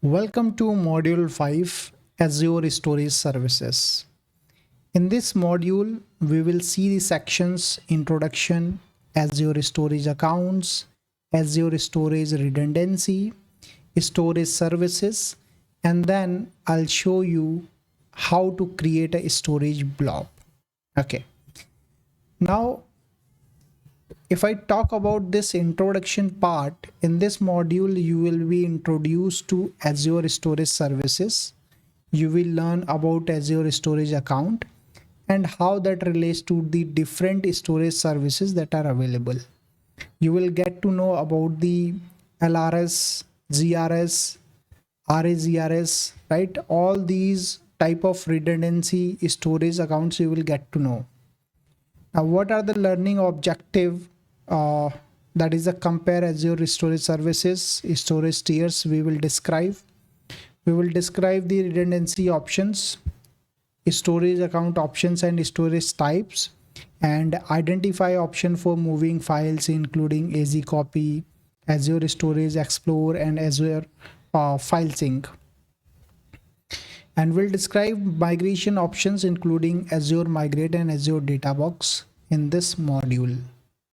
Welcome to Module 5 Azure Storage Services. In this module, we will see the sections Introduction, Azure Storage Accounts, Azure Storage Redundancy, Storage Services, and then I'll show you how to create a storage blob. Okay. Now, if I talk about this introduction part, in this module, you will be introduced to Azure Storage Services. You will learn about Azure Storage Account and how that relates to the different storage services that are available. You will get to know about the LRS, GRS, RAGRS, right? All these type of redundancy storage accounts you will get to know. Now, what are the learning objective? That is a compare Azure Storage Services, storage tiers we will describe. We will describe the redundancy options, storage account options and storage types, and identify option for moving files including AZ copy, Azure Storage Explorer, and Azure File Sync. And we'll describe migration options including Azure Migrate and Azure Data Box in this module.